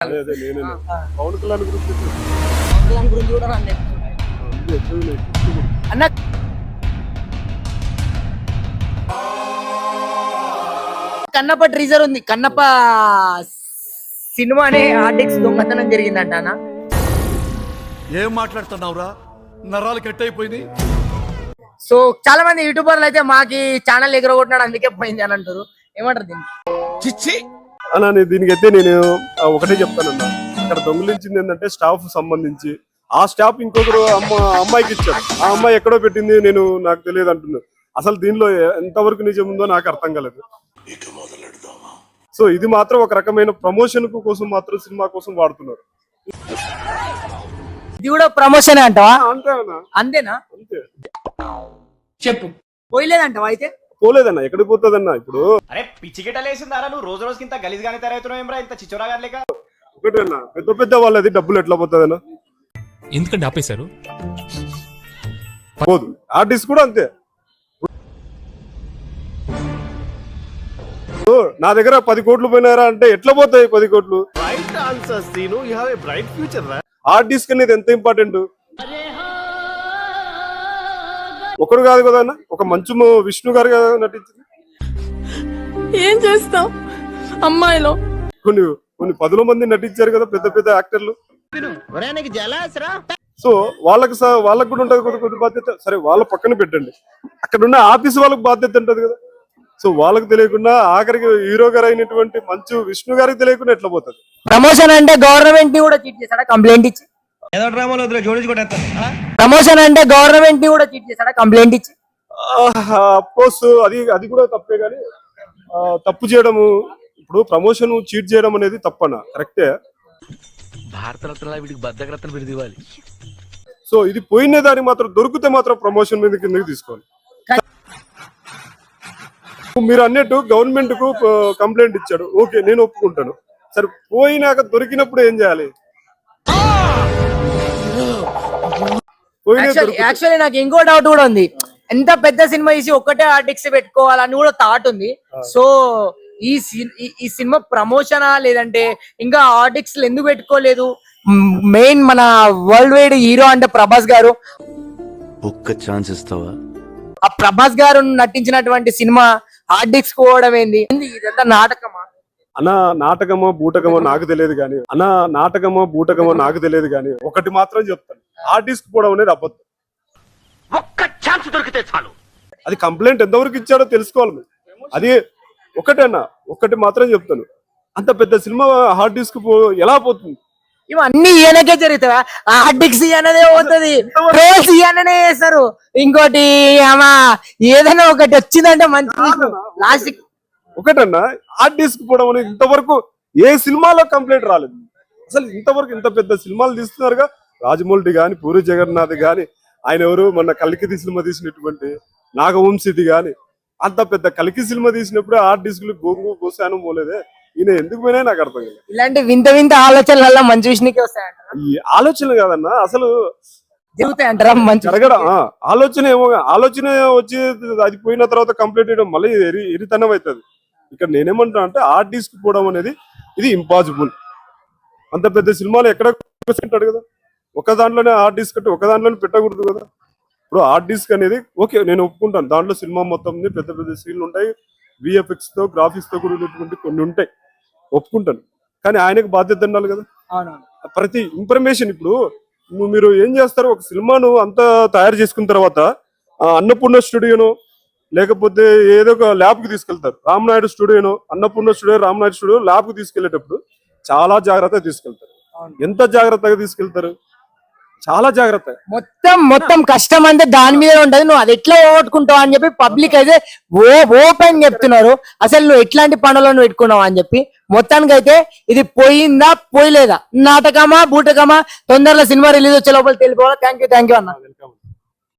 అదే అదే నేనే పవన్ కళ్యాణ్ గురించి దాని గురించి కూడా నన్ను చెప్తున్నాయి. అన్న కన్నప్ప ట్రీజర్ ఉంది. కన్నప్ప సినిమానే ఆర్డిక్స్ దొంగతనం జరిగిందంట అన్న. ఏం మాట్లాడుతున్నావురా, నరాలు కట్ అయిపోయింది. సో చాలా మంది యూట్యూబర్లు అయితే మాకి ఛానల్ ఎగరగొట్టినాడు అందుకే పోయింది అని అంటారు. ఏమంటారు దీన్ని? చిచ్చి అలా దీనికైతే నేను ఒకటే చెప్తానన్నా, ఇక్కడ దొంగిలించింది ఏంటంటే స్టాఫ్ సంబంధించి ఆ స్టాఫ్ ఇంకొకరు అమ్మాయికి ఇచ్చాడు. ఆ అమ్మాయి ఎక్కడో పెట్టింది నాకు తెలియదు అంటున్నారు. అసలు దీనిలో ఎంతవరకు నిజం ఉందో నాకు అర్థం కాలేదు. సో ఇది మాత్రం ఒక రకమైన ప్రమోషన్ కోసం మాత్రం సినిమా కోసం వాడుతున్నారు. ఇది కూడా ప్రమోషన్ అంటావా? అంతేనా? అంతేనా? అంతే. చెప్పు. పోయలేదంటావా? అయితే పోలేదన్నా, ఎక్కడికి పోతుందన్నా? ఇప్పుడు అరే పిచ్చి గిట్టలేసిందారా నువ్వు, రోజు రోజుకి ఇంత గలీజ్ గానీ తయారవుతున్నావు ఏమరా, ఇంత చిచ్చోరాగా లేక. ఒకటేనా, పెద్ద పెద్ద వాళ్ళది డబ్బులు ఎట్లా పోతుందన్నా? ఎందుకంటే ఆపేశారు పోదు. ఆర్టిస్ట్ కూడా అంతే. నా దగ్గర 10 కోట్లు పోయినారా అంటే ఎట్లా పోతాయి 10 కోట్లు? Right answer Seenu, you have a bright future రా. ఆర్టిస్ట్ అనేది ఎంత ఇంపార్టెంట్. ఒకడు కాదు కదా అన్న, ఒక మంచు విష్ణు గారు కదా నటించింది. ఏం చేస్తాం అమ్మాయిలో కొన్ని 10 మంది నటించారు కదా పెద్ద పెద్ద యాక్టర్లు. సో వాళ్ళకి కూడా ఉంటది కొద్ది బాధ్యత. సరే వాళ్ళ పక్కన పెట్టండి, అక్కడ ఉన్న ఆఫీస్ వాళ్ళకి బాధ్యత ఉంటది కదా. సో వాళ్ళకి తెలియకుండా ఆఖరికి హీరో గారు అయినటువంటి మంచు విష్ణు గారికి తెలియకుండా ఎట్లా పోతుంది? ప్రమోషన్ అంటే గవర్నమెంట్ ని కూడా చీట్ చేశాడా కంప్లైంట్ ఇచ్చి? ప్రమోషన్ అంటే గవర్నమెంట్ ని కూడా చీట్ చేశాడా కంప్లైంట్ ఇచ్చి? అఫ్కోర్స్ అది కూడా తప్పే. కానీ తప్పు చేయడము, ఇప్పుడు ప్రమోషన్ చీట్ చేయడం అనేది తప్పనా? కరెక్టే. భారతరత్న వీడికి బద్దకరత్న బిరుదు ఇవ్వాలి. సో ఇది పోయిన దాన్ని మాత్రం దొరికితే మాత్రం ప్రమోషన్ మీద కిందకి తీసుకోవాలి. మీరు అన్నట్టు గవర్నమెంట్ కు కంప్లైంట్ ఇచ్చాడు, ఓకే నేను ఒప్పుకుంటాను. సరే పోయినాక దొరికినప్పుడు ఏం చేయాలి? యాక్చువల్లీ నాకు ఇంకో డౌట్ కూడా ఉంది. ఎంత పెద్ద సినిమా తీసి ఒక్కటే ఆర్టిక్స్ పెట్టుకోవాలని కూడా థాట్ ఉంది. సో ఈ సినిమా ప్రమోషనా లేదంటే ఇంకా ఆర్టిక్స్ ఎందుకు పెట్టుకోలేదు? మెయిన్ మన వరల్డ్ వైడ్ హీరో అంటే ప్రభాస్ గారు. ఒక్క ఛాన్స్ ఇస్తావా? ఆ ప్రభాస్ గారు నటించినటువంటి సినిమా ఆర్టిక్స్ పోవడం ఏంది? ఇదంతా నాటకమా? అన్న నాటకమో బూటకమో నాకు తెలియదు కానీ ఒకటి మాత్రం చెప్తాను, ఆర్టిస్ట్ పోవడం అనేది అబద్ధం. ఒక్క ఛాన్స్ దొరికితే చాలు. అది కంప్లైంట్ ఎంతవరకు ఇచ్చాడో తెలుసుకోవాలి. అది ఒకటి మాత్రం చెప్తాను, అంత పెద్ద సినిమా హార్డ్ డిస్క్ ఎలా పోతుంది? ఇవన్నీ ఈయనకే జరుగుతావా? ఆర్టిక్స్ ఈయనదే పోతుంది, ట్రోల్స్ ఈయననే చేస్తారు. ఇంకోటి ఏదైనా ఒకటి వచ్చిందంటే మంచి లాస్ట్ ఒకటన్నా ఆర్టిస్ట్ పోవడం అనేది ఇంతవరకు ఏ సినిమాలో కంప్లైంట్ రాలేదు. అసలు ఇంతవరకు ఇంత పెద్ద సినిమాలు తీస్తున్నారుగా, రాజమౌళి గాని, పూరి జగన్నాథ్ గాని, ఆయన ఎవరు మొన్న కల్కి సినిమా తీసినటువంటి నాగవంశీది గాని, అంత పెద్ద కల్కి సినిమా తీసినప్పుడు ఆర్టిస్టులు గోసాను పోలేదే. ఈయన ఎందుకు పోయినా నాకు అర్థం కాదు. ఇలాంటి వింత వింత ఆలోచనల వల్ల మంచి విషయానికి వస్తాయంటారా? ఈ ఆలోచనలు కాదన్నా, అసలు జరుగుతాయంటారా? మంచి జరగడం ఆలోచన వచ్చి అది పోయిన తర్వాత కంప్లీట్ చేయడం మళ్ళీ ఎరితనం అవుతుంది. ఇక్కడ నేనేమంటున్నా అంటే ఆర్టిస్ట్ పోవడం అనేది ఇది ఇంపాసిబుల్. అంత పెద్ద సినిమాలు ఎక్కడ ఉంటాడు కదా, ఒక దాంట్లోనే ఆర్టిస్ట్ కట్టి ఒక దాంట్లోనే పెట్టకూడదు కదా. ఇప్పుడు ఆర్టిస్ట్ అనేది ఓకే నేను ఒప్పుకుంటాను, దాంట్లో సినిమా మొత్తం పెద్ద పెద్ద సీన్లు ఉంటాయి, విఎఫ్ఎక్స్ తో గ్రాఫిక్స్ తో కూడినటువంటి కొన్ని ఉంటాయి, ఒప్పుకుంటాను. కానీ ఆయనకు బాధ్యత ఉండాలి కదా. ప్రతి ఇన్ఫర్మేషన్ ఇప్పుడు మీరు ఏం చేస్తారు, ఒక సినిమాను అంతా తయారు చేసుకున్న తర్వాత అన్నపూర్ణ స్టూడియోను లేకపోతే ఏదో ఒక ల్యాబ్ కి తీసుకెళ్తారు. రామనాయుడు స్టూడియోను, Annapurna studio, Ramanaidu studio lab కి తీసుకెళ్లేటప్పుడు చాలా జాగ్రత్తగా తీసుకెళ్తారు. ఎంత జాగ్రత్తగా తీసుకెళ్తారు? చాలా జాగ్రత్త. మొత్తం కష్టం అంటే దాని మీద ఉంటది. నువ్వు అది ఎట్లా పోగొట్టుకుంటావు అని చెప్పి పబ్లిక్ అయితే ఓపెన్ చెప్తున్నారు. అసలు నువ్వు ఎట్లాంటి పనులను పెట్టుకున్నావు అని చెప్పి. మొత్తానికి అయితే ఇది పోయిందా పోయలేదా, నాటకమా బూటకమా, తొందరలో సినిమా రిలీజ్ వచ్చే లోపల తెలిపోవాలా. థ్యాంక్ యూ అన్న.